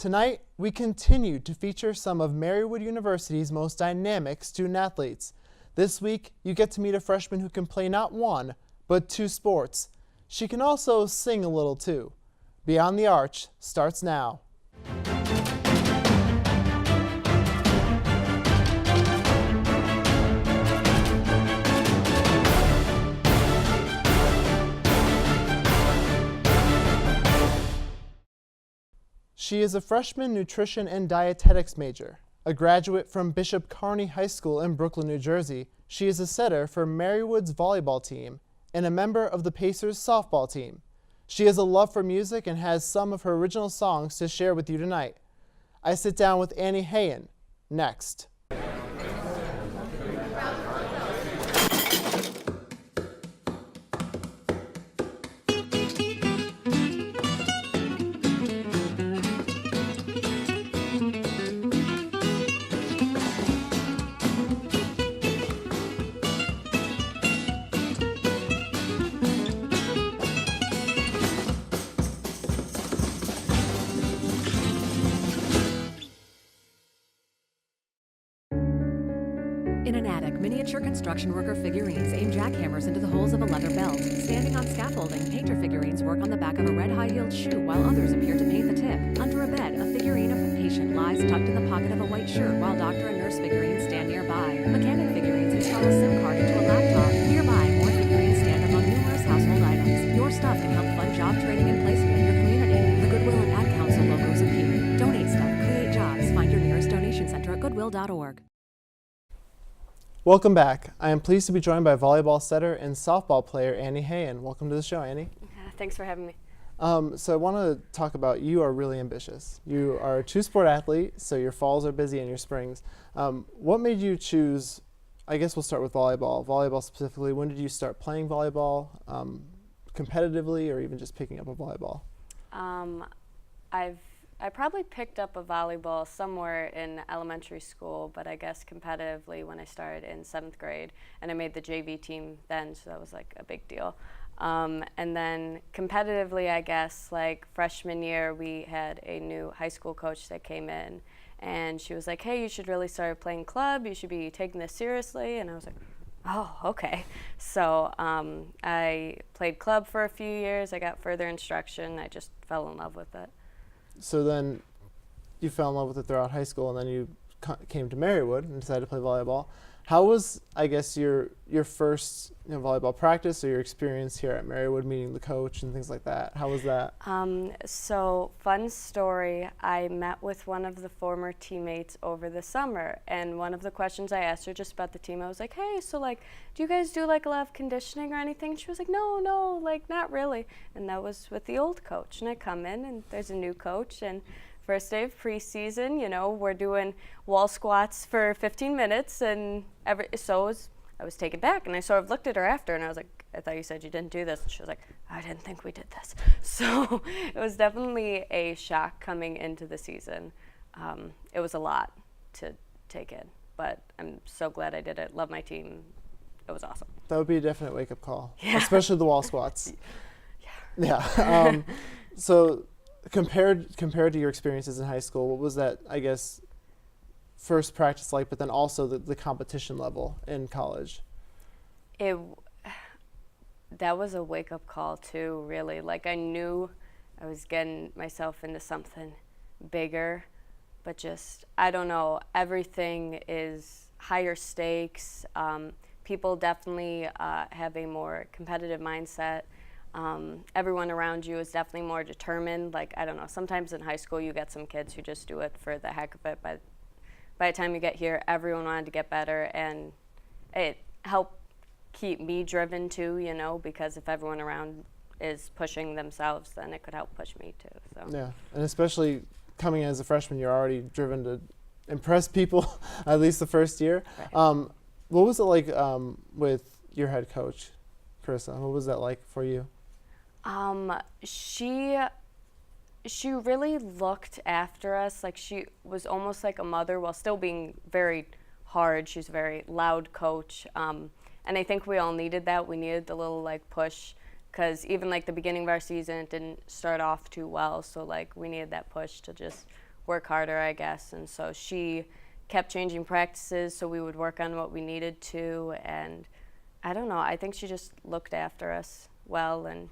Tonight, we continue to feature some of Marywood-University's most dynamic student athletes. This week, you get to meet a freshman who can play not one, but two sports. She can also sing a little too. Beyond the Arch starts now. She is a freshman nutrition and dietetics major. A graduate from Bishop Kearney High School in Brooklyn, New Jersey, she is a setter for Marywood's volleyball team and a member of the Pacers softball team. She has a love for music and has some of her original songs to share with you tonight. I sit down with Annie Heyen next. In an attic, miniature construction worker figurines aim jackhammers into the holes of a leather belt. Standing on scaffolding, painter figurines work on the back of a red high-heeled shoe while others appear to paint the tip. Under a bed, a figurine of a patient lies tucked in the pocket of a white shirt while doctor and nurse figurines stand nearby. Mechanic figurines install a SIM card into a laptop. Nearby, more figurines stand among numerous household items. Your stuff can help fund job training and placement in your community. The Goodwill and Ad Council logos appear. Donate stuff, create jobs. Find your nearest donation center at goodwill.org. Welcome back. I am pleased to be joined by volleyball setter and softball player Annie Heyen. Welcome to the show, Annie. Thanks for having me. So I want to talk about, you are really ambitious. You are a two-sport athlete, so your falls are busy and your springs. What made you choose, I guess we'll start with volleyball. Volleyball specifically, when did you start playing volleyball competitively or even just picking up a volleyball? I probably picked up a volleyball somewhere in elementary school, but I guess competitively when I started in 7th grade, and I made the JV team then, so that was like a big deal. And then competitively, I guess, like freshman year, we had a new high school coach that came in, and she was like, hey, you should really start playing club, you should be taking this seriously, and I was like, oh, okay. So I played club for a few years, I got further instruction, I just fell in love with it. So then you fell in love with it throughout high school, and then you came to Marywood and decided to play volleyball. How was, I guess, your first volleyball practice or your experience here at Marywood, meeting the coach and things like that? How was that? So fun story, I met with one of the former teammates over the summer, and one of the questions I asked her just about the team, I was like, hey, so like, do you guys do like a lot of conditioning or anything? And she was like, no, like not really. And that was with the old coach, and I come in and there's a new coach, and first day of preseason, we're doing wall squats for 15 minutes, and I was taken back, and I sort of looked at her after, and I was like, I thought you said you didn't do this. And she was like, I didn't think we did this. So it was definitely a shock coming into the season. It was a lot to take in, but I'm so glad I did it. Love my team. It was awesome. That would be a definite wake-up call, especially the wall squats. Yeah. So compared to your experiences in high school, what was that, I guess, first practice like, but then also the competition level in college? That was a wake-up call too, really. Like, I knew I was getting myself into something bigger, but just, I don't know, everything is higher stakes. People definitely have a more competitive mindset. Everyone around you is definitely more determined. Like, I don't know, sometimes in high school you get some kids who just do it for the heck of it, but by the time you get here, everyone wanted to get better, and it helped keep me driven too, because if everyone around is pushing themselves, then it could help push me too. So. Yeah, and especially coming in as a freshman, you're already driven to impress people, at least the first year. Right. What was it like with your head coach, Carissa? What was that like for you? She really looked after us. Like, she was almost like a mother while still being very hard. She's a very loud coach. And I think we all needed that. We needed the little like push, because even like the beginning of our season, it didn't start off too well. So like we needed that push to just work harder, I guess. And so she kept changing practices so we would work on what we needed to. And I don't know, I think she just looked after us well. And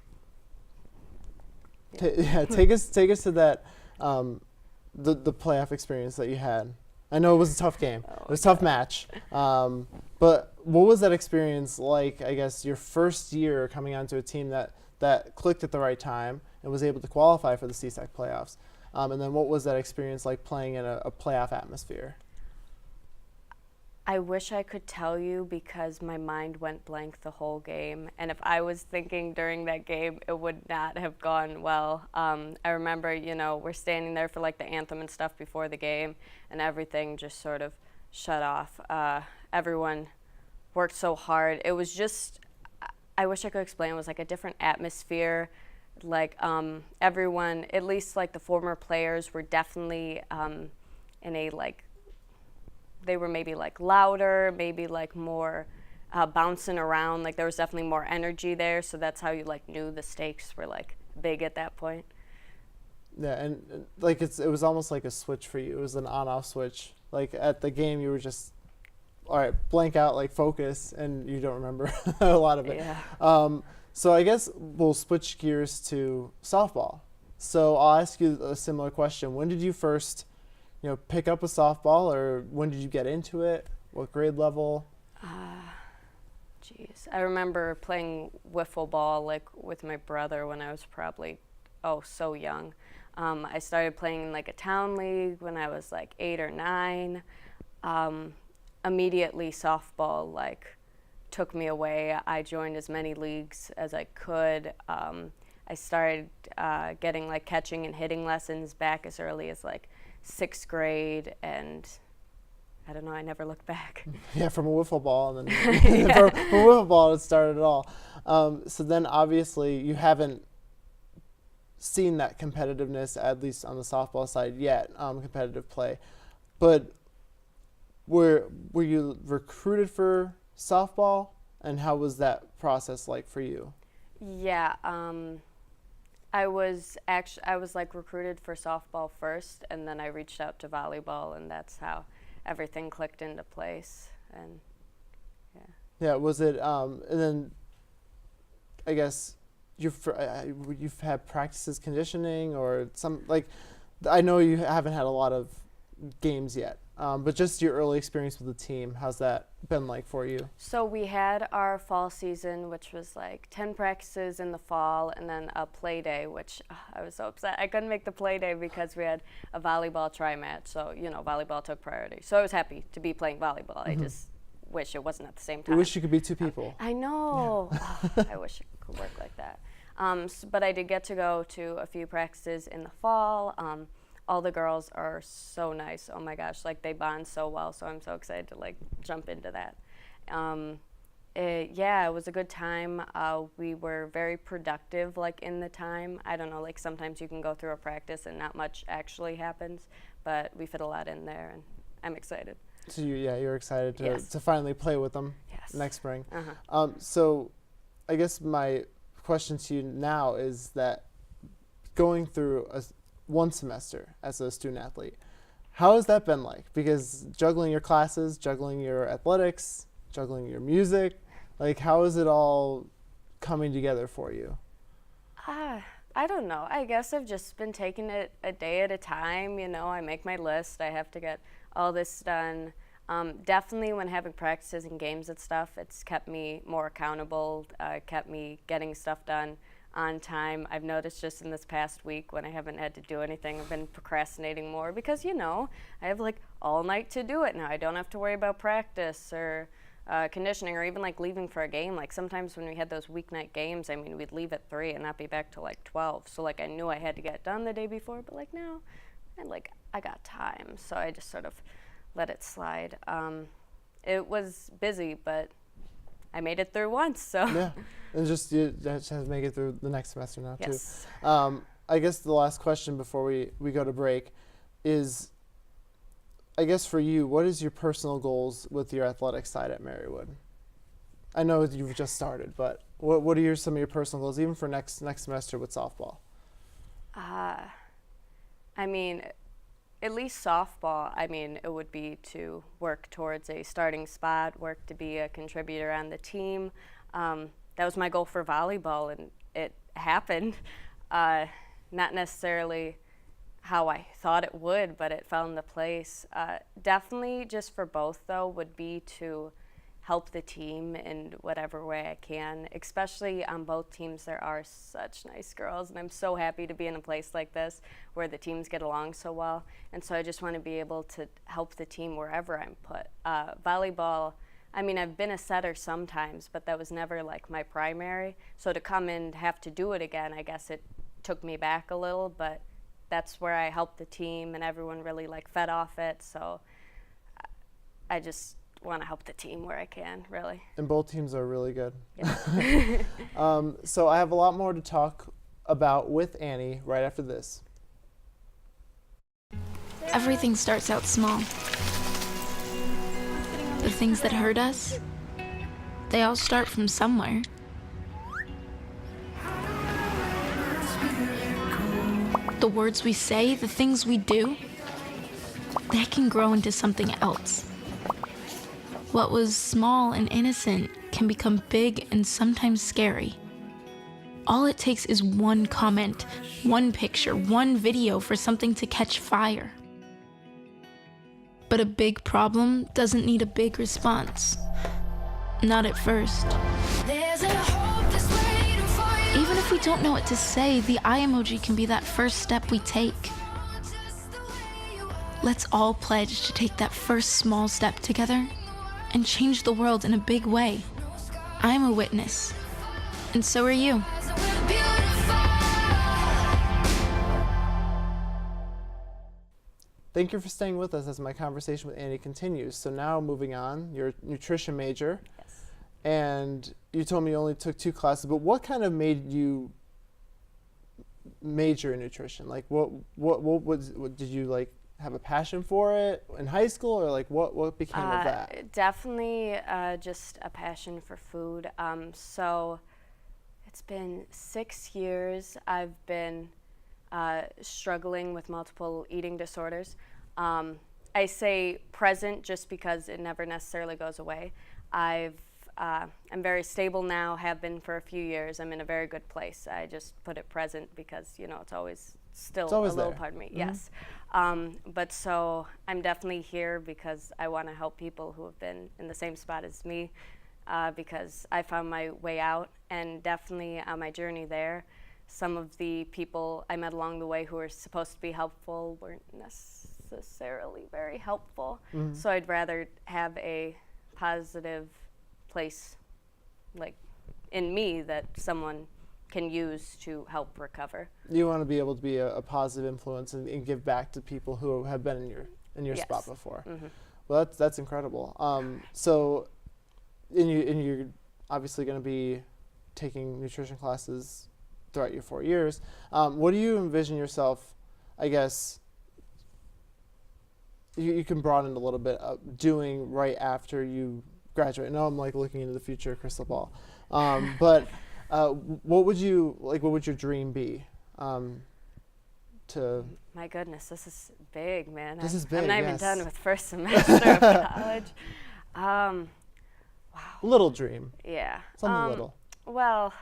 take us to that, the playoff experience that you had. I know it was a tough game. It was a tough match. But what was that experience like, I guess, your first year coming onto a team that clicked at the right time and was able to qualify for the CSAC playoffs? And then what was that experience like playing in a playoff atmosphere? I wish I could tell you because my mind went blank the whole game. And if I was thinking during that game, it would not have gone well. I remember, we're standing there for like the anthem and stuff before the game, and everything just sort of shut off. Everyone worked so hard. It was just, I wish I could explain, it was like a different atmosphere. Like everyone, at least like the former players were definitely in a like, they were maybe like louder, maybe like more bouncing around. Like there was definitely more energy there. So that's how you like knew the stakes were like big at that point. Yeah, and like it was almost like a switch for you. It was an on-off switch. Like at the game, you were just, all right, blank out, like focus, and you don't remember a lot of it. Yeah. So I guess we'll switch gears to softball. So I'll ask you a similar question. When did you first pick up a softball, or when did you get into it? What grade level? Geez, I remember playing wiffle ball like with my brother when I was probably, so young. I started playing in like a town league when I was like 8 or 9. Immediately softball like took me away. I joined as many leagues as I could. I started getting like catching and hitting lessons back as early as like 6th grade, and I don't know, I never looked back. Yeah, from a wiffle ball, and then from a wiffle ball it started it all. So then obviously you haven't seen that competitiveness, at least on the softball side yet, competitive play. But were you recruited for softball, and how was that process like for you? Yeah, I was like recruited for softball first, and then I reached out to volleyball, and that's how everything clicked into place. And yeah, was it and then I guess you've had practices conditioning or some, like, I know you haven't had a lot of games yet, but just your early experience with the team, how's that been like for you? So we had our fall season, which was like 10 practices in the fall, and then a play day, which I was so upset I couldn't make the play day because we had a volleyball tri-match. So, volleyball took priority. So I was happy to be playing volleyball. I just wish it wasn't at the same time. I wish you could be two people. I know. Yeah. I wish it could work like that. But I did get to go to a few practices in the fall. All the girls are so nice. Oh my gosh, like they bond so well. So I'm so excited to like jump into that. It was a good time. We were very productive like in the time. I don't know, like sometimes you can go through a practice and not much actually happens, but we fit a lot in there, and I'm excited. So you're excited to finally play with them next spring. So I guess my question to you now is that going through one semester as a student athlete, how has that been like? Because juggling your classes, juggling your athletics, juggling your music, like how is it all coming together for you? I don't know. I guess I've just been taking it a day at a time. I make my list. I have to get all this done. Definitely when having practices and games and stuff, it's kept me more accountable, kept me getting stuff done on time. I've noticed just in this past week when I haven't had to do anything, I've been procrastinating more because, I have like all night to do it now. I don't have to worry about practice or conditioning or even like leaving for a game. Like sometimes when we had those weeknight games, we'd leave at 3 and not be back till like 12. So like I knew I had to get it done the day before, but like now, I got time. So I just sort of let it slide. It was busy, but I made it through once, so. Yeah, and just you just have to make it through the next semester now, too. Yes. I guess the last question before we go to break is, I guess for you, what is your personal goals with your athletic side at Marywood? I know you've just started, but what are some of your personal goals, even for next semester with softball? at least softball, I mean, it would be to work towards a starting spot, work to be a contributor on the team. That was my goal for volleyball, and it happened. Not necessarily how I thought it would, but it fell into place. Definitely just for both, though, would be to help the team in whatever way I can. Especially on both teams, there are such nice girls, and I'm so happy to be in a place like this where the teams get along so well. And so I just want to be able to help the team wherever I'm put. Volleyball, I mean, I've been a setter sometimes, but that was never like my primary. So to come and have to do it again, I guess it took me back a little, but that's where I helped the team, and everyone really like fed off it. So I just want to help the team where I can, really. And both teams are really good. Yeah. So I have a lot more to talk about with Annie right after this. Everything starts out small. The things that hurt us, they all start from somewhere. The words we say, the things we do, they can grow into something else. What was small and innocent can become big and sometimes scary. All it takes is one comment, one picture, one video for something to catch fire. But a big problem doesn't need a big response. Not at first. Even if we don't know what to say, the eye emoji can be that first step we take. Let's all pledge to take that first small step together and change the world in a big way. I'm a witness, and so are you. Thank you for staying with us as my conversation with Annie continues. So now moving on, you're a nutrition major. Yes. And you told me you only took 2 classes, but what kind of made you major in nutrition? Like what did you like have a passion for it in high school, or like what became of that? Definitely just a passion for food. So it's been 6 years I've been struggling with multiple eating disorders. I say present just because it never necessarily goes away. I'm very stable now, have been for a few years. I'm in a very good place. I just put it present because, you know, it's always still a little there. part of me. Mm-hmm. Yes. But so I'm definitely here because I want to help people who have been in the same spot as me, because I found my way out, and definitely on my journey there, some of the people I met along the way who were supposed to be helpful weren't necessarily very helpful. Mm-hmm. So I'd rather have a positive place like in me that someone can use to help recover. You want to be able to be a positive influence and give back to people who have been in your Yes. spot before. Mm-hmm. Well, that's incredible. So you're obviously going to be taking nutrition classes throughout your 4 years. What do you envision yourself, I guess, you can broaden it a little bit, doing right after you graduate? I know I'm like looking into the future, crystal ball. But what would your dream be? My goodness, this is big, man. This is big, I'm not even yes. done with first semester of college. Wow. Little dream. Yeah. Something little. Well,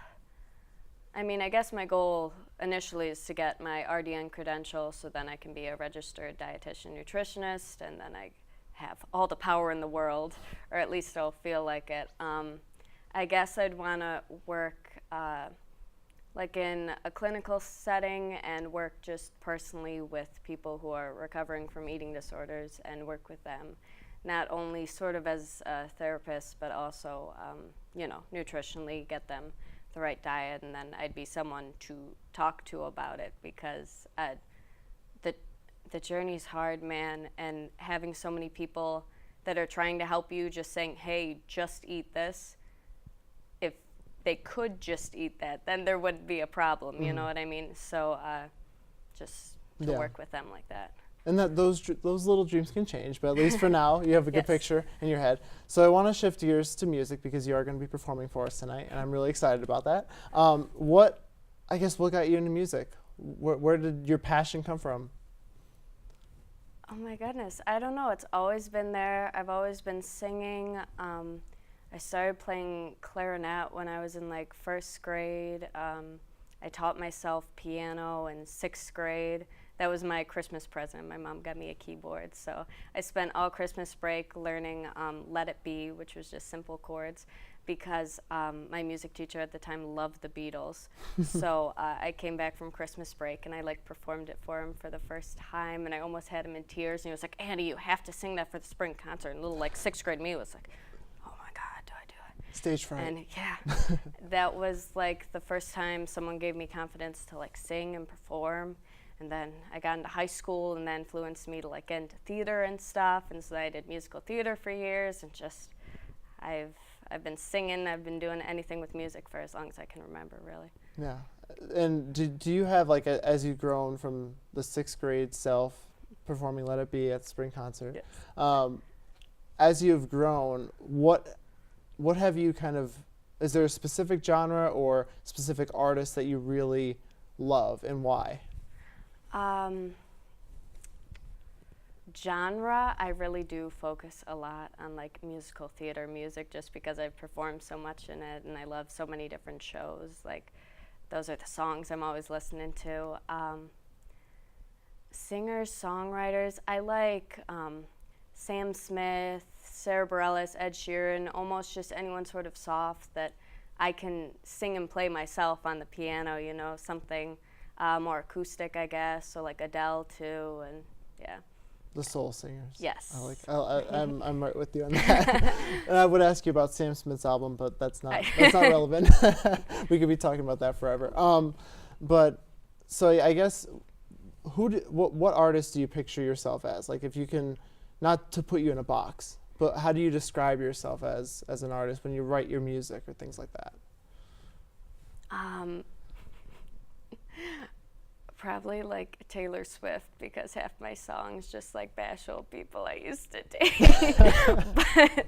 I mean, I guess my goal initially is to get my RDN credential, so then I can be a registered dietitian nutritionist, and then I have all the power in the world, or at least I'll feel like it. I guess I'd want to work like in a clinical setting and work just personally with people who are recovering from eating disorders and work with them, not only sort of as a therapist, but also, nutritionally get them the right diet, and then I'd be someone to talk to about it, because the journey's hard, man, and having so many people that are trying to help you just saying, hey, just eat this. If they could just eat that, then there wouldn't be a problem, you know what I mean? So just to work with them like that. And that those little dreams can change, but at least for now, you have a good Yes. picture in your head. So I want to shift gears to music, because you are going to be performing for us tonight, and I'm really excited about that. What got you into music? Where did your passion come from? my goodness, I don't know. It's always been there. I've always been singing. I started playing clarinet when I was in like first grade. I taught myself piano in sixth grade. That was my Christmas present. My mom got me a keyboard. So I spent all Christmas break learning Let It Be, which was just simple chords, because my music teacher at the time loved the Beatles. So I came back from Christmas break and I like performed it for him for the first time, and I almost had him in tears, and he was like, Annie, you have to sing that for the spring concert. And little like sixth grade me was like, oh my God, do I do it? Stage fright. And yeah, that was like the first time someone gave me confidence to like sing and perform. And then I got into high school, and that influenced me to like get into theater and stuff. And so I did musical theater for years, and just I've been singing. I've been doing anything with music for as long as I can remember, really. Yeah. And do you have, like, as you've grown from the sixth grade self performing Let It Be at the spring concert, Yes. As you've grown, what have you kind of, is there a specific genre or specific artist that you really love, and why? Genre, I really do focus a lot on like musical theater music, just because I've performed so much in it and I love so many different shows. Like, those are the songs I'm always listening to. Singers, songwriters, I like Sam Smith, Sarah Bareilles, Ed Sheeran, almost just anyone sort of soft that I can sing and play myself on the piano, you know, something more acoustic, I guess, so like Adele too, and yeah. The soul singers. Yes. I'm right with you on that. And I would ask you about Sam Smith's album, but that's not relevant. We could be talking about that forever. But so I guess what artist do you picture yourself as? Like, if you can, not to put you in a box, but how do you describe yourself as an artist when you write your music or things like that? Probably like Taylor Swift, because half my songs just like bash old people I used to date. But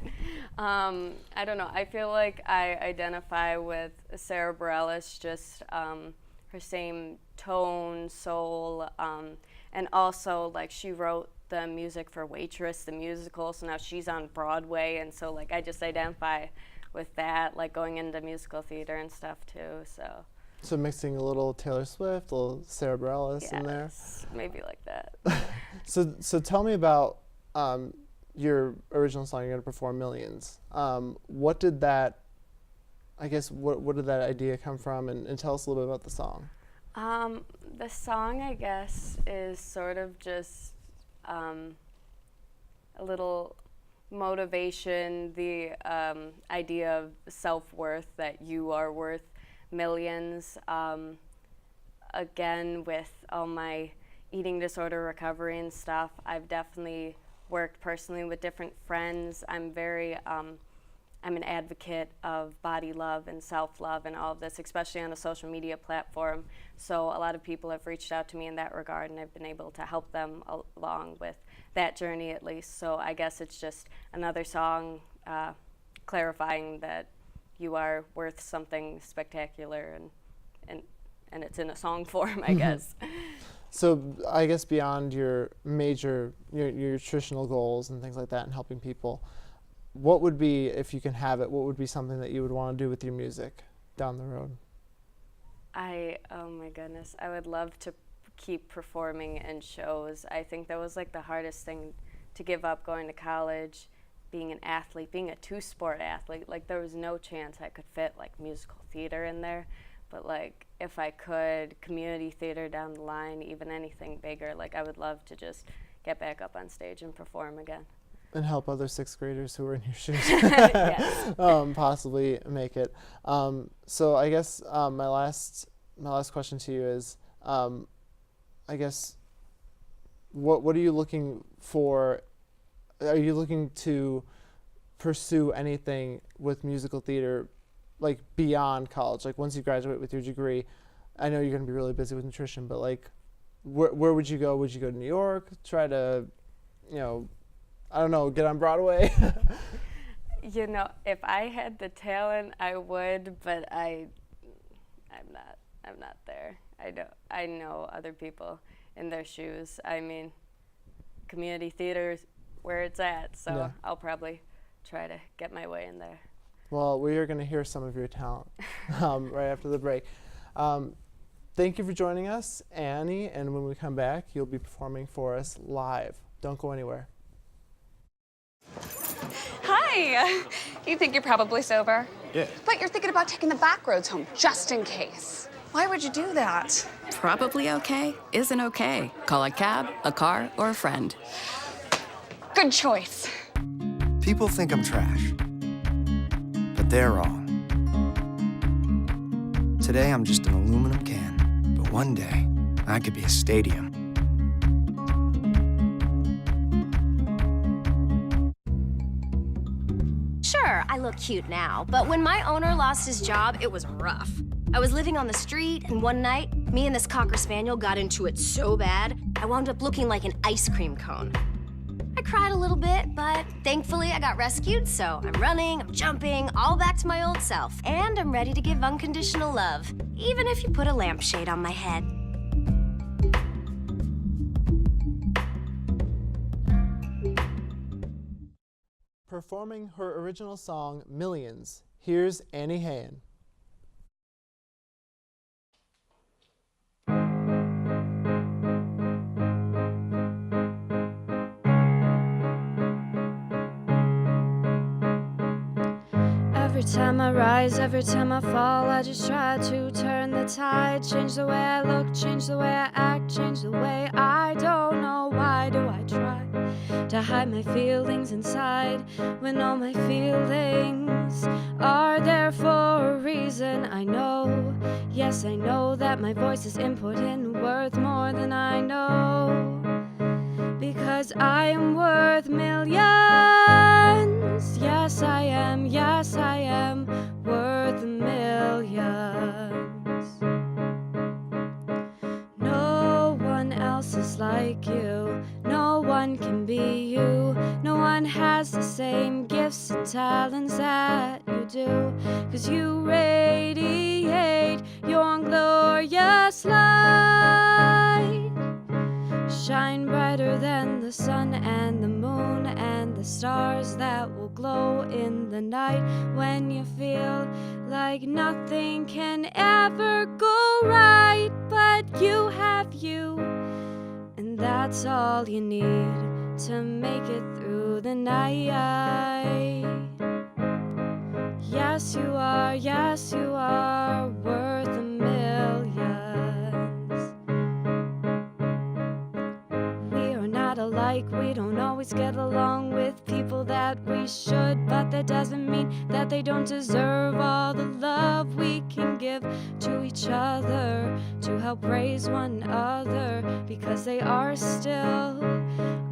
I don't know. I feel like I identify with Sarah Bareilles, just her same tone, soul, and also like she wrote the music for Waitress, the musical, so now she's on Broadway, and so like I just identify with that, like going into musical theater and stuff too, so. So mixing a little Taylor Swift, a little Sarah Bareilles in there? Yes, maybe like that. So tell me about your original song you're going to perform, Millions. What did that, I guess, what did that idea come from? And tell us a little bit about the song. The song, I guess, is sort of just a little motivation, the idea of self-worth, that you are worth millions. Again, with all my eating disorder recovery and stuff, I've definitely worked personally with different friends. I'm an advocate of body love and self-love and all of this, especially on a social media platform. So a lot of people have reached out to me in that regard, and I've been able to help them along with that journey, at least. So I guess it's just another song clarifying that you are worth something spectacular, and it's in a song form, I guess. So I guess beyond your major, your nutritional goals and things like that and helping people, what would be, if you can have it, what would be something that you would want to do with your music down the road? Oh my goodness, I would love to keep performing in shows. I think that was like the hardest thing to give up, going to college, being an athlete, being a two-sport athlete. Like, there was no chance I could fit like musical theater in there, but like if I could, community theater down the line, even anything bigger, like I would love to just get back up on stage and perform again. And help other sixth graders who are in your shoes Yes. possibly make it. So I guess my last question to you is, I guess, what are you looking for? Are you looking to pursue anything with musical theater, like beyond college? Like, once you graduate with your degree, I know you're going to be really busy with nutrition, but like, where would you go? Would you go to New York? Try to, I don't know, get on Broadway? You know, if I had the talent, I would, but I'm not there. I know other people in their shoes. I mean, community theater where it's at, so Yeah. I'll probably try to get my way in there. Well, we are going to hear some of your talent right after the break. Thank you for joining us, Annie, and when we come back, you'll be performing for us live. Don't go anywhere. Hi! You think you're probably sober? Yeah. But you're thinking about taking the back roads home, just in case. Why would you do that? Probably okay isn't okay. Call a cab, a car, or a friend. Good choice. People think I'm trash, but they're wrong. Today, I'm just an aluminum can, but one day, I could be a stadium. Sure, I look cute now, but when my owner lost his job, it was rough. I was living on the street, and one night, me and this Cocker Spaniel got into it so bad, I wound up looking like an ice cream cone. I cried a little bit, but thankfully I got rescued, so I'm running, I'm jumping, all back to my old self, and I'm ready to give unconditional love, even if you put a lampshade on my head. Performing her original song, Millions, here's Annie Heyen. Every time I rise, every time I fall, I just try to turn the tide. Change the way I look, change the way I act, change the way I don't know why do I try to hide my feelings inside when all my feelings are there for a reason. I know, yes I know that my voice is important, worth more than I know, because I am worth millions. Yes I am, yes I am worth millions. No one else is like you, no one can be you, no one has the same gifts and talents that you do, 'cause you radiate your glorious light. Shine brighter than the sun and the moon and the stars that will glow in the night when you feel like nothing can ever go right. But you have you, and that's all you need to make it through the night. Yes, you are worth a millions. We are not alike, we don't always get along with people that we should, but that doesn't mean that they don't deserve all the love we can give to each other, to help raise one another, because they are still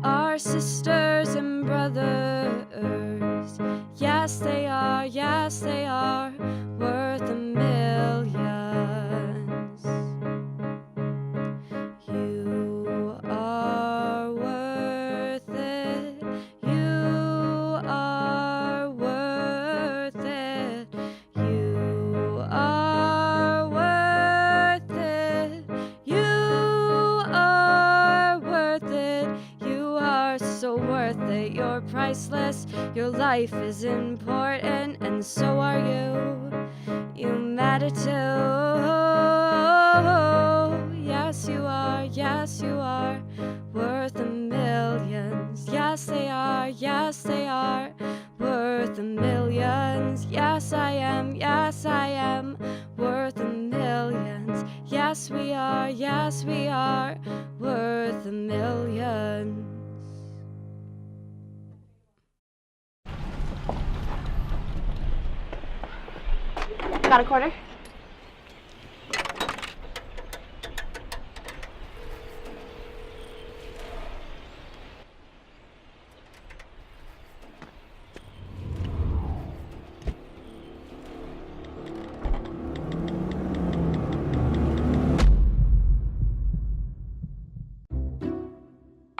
our sisters and brothers. Yes, they are worth a millions. You are worth it, you are worth it, you are worth it, you are worth it, you are so worth it, you're priceless, your life is important, and so are you. You matter too. Yes, you are worth a millions. Yes, they are worth a millions. Yes, I am worth a millions. Yes, we are worth a million. Got a quarter?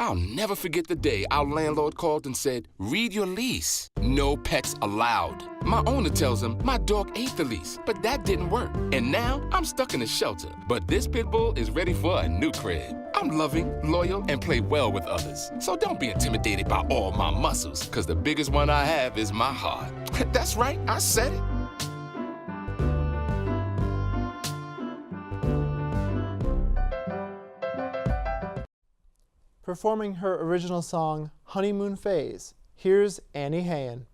I'll never forget the day our landlord called and said, read your lease. No pets allowed. My owner tells him my dog ate the lease, but that didn't work. And now I'm stuck in a shelter. But this pit bull is ready for a new crib. I'm loving, loyal, and play well with others. So don't be intimidated by all my muscles, because the biggest one I have is my heart. That's right, I said it. Performing her original song, Honeymoon Phase, here's Annie Heyen.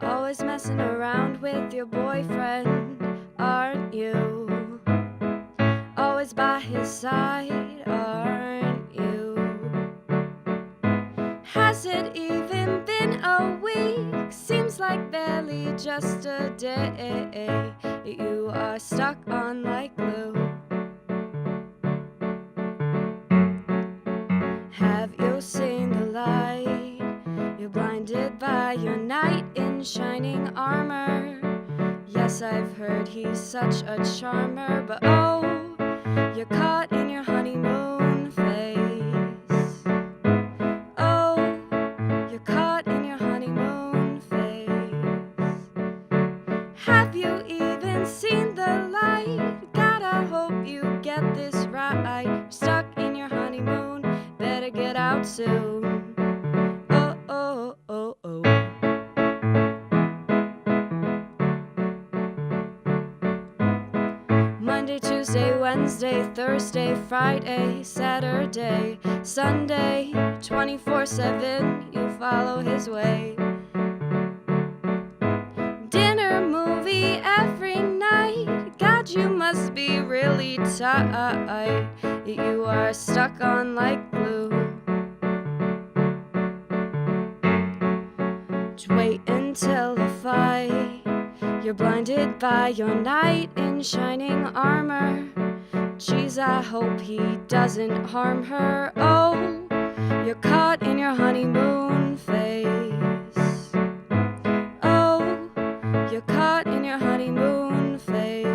Always messing around with your boyfriend, aren't you? Always by his side, aren't you? Has it even been a week? Seems like barely just a day. You are stuck on like glue. Have you seen the light? You're blinded by your knight in shining armor. Yes, I've heard he's such a charmer, but oh, you're caught in your honeymoon phase. Oh, you're caught in your honeymoon phase. Have you even seen the light? God, I hope you get this right. You're stuck in your honeymoon, better get out soon. Oh, oh, oh, oh. Monday, Tuesday, Wednesday, Thursday, Friday, Saturday, Sunday, 24/7, you follow his way. Dinner, movie every night, God, you must be really tight. You are stuck on like glue. Wait until the fight. You're blinded by your knight in shining armor. Geez, I hope he doesn't harm her. Oh, you're caught in your honeymoon phase. Oh, you're caught in your honeymoon phase.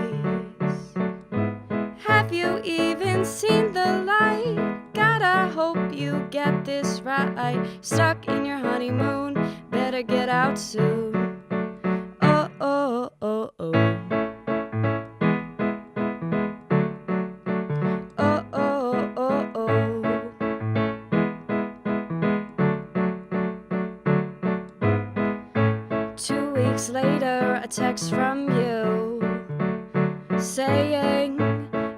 Have you even seen the light? God, I hope you get this right. Stuck in your honeymoon, better get out soon. Oh, oh, oh, oh. Oh, oh, oh, oh. 2 weeks later, a text from you saying,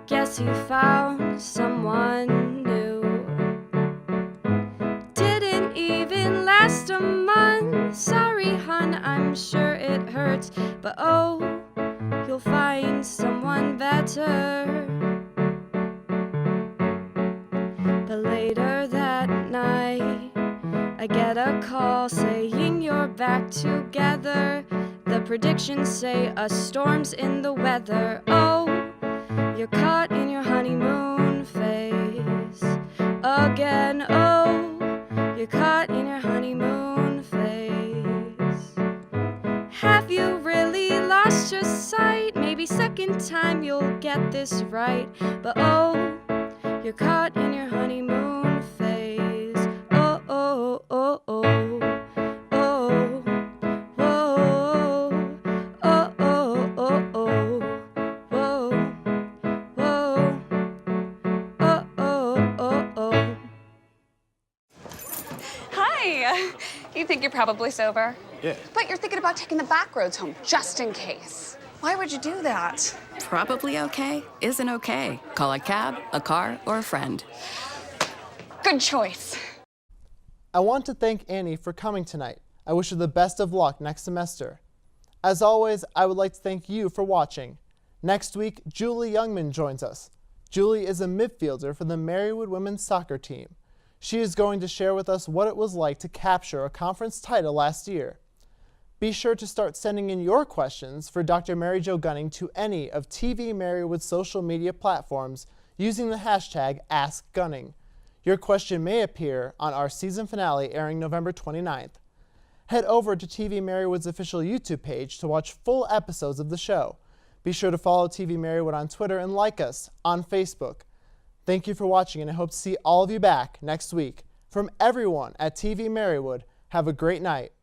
guess you found someone new. Didn't even last a month. Sorry, hun, I'm sure it hurts, but oh, you'll find someone better. But later that night, I get a call saying you're back together. The predictions say a storm's in the weather. Oh, you're caught in your honeymoon phase again. Oh, you're caught in your honeymoon phase. Have you really lost your sight? Maybe second time you'll get this right. But oh, you're caught in your honeymoon phase. Oh, oh, oh, oh. Oh, whoa. Oh, oh, oh, oh. Whoa, whoa. Oh, oh, oh, oh. Hi! You think you're probably sober? Yeah. But you're thinking about taking the back roads home, just in case. Why would you do that? Probably okay isn't okay. Call a cab, a car, or a friend. Good choice. I want to thank Annie for coming tonight. I wish her the best of luck next semester. As always, I would like to thank you for watching. Next week, Julie Youngman joins us. Julie is a midfielder for the Marywood women's soccer team. She is going to share with us what it was like to capture a conference title last year. Be sure to start sending in your questions for Dr. Mary Jo Gunning to any of TV-Marywood's social media platforms using the hashtag AskGunning. Your question may appear on our season finale airing November 29th. Head over to TV-Marywood's official YouTube page to watch full episodes of the show. Be sure to follow TV-Marywood on Twitter and like us on Facebook. Thank you for watching, and I hope to see all of you back next week. From everyone at TV-Marywood, have a great night.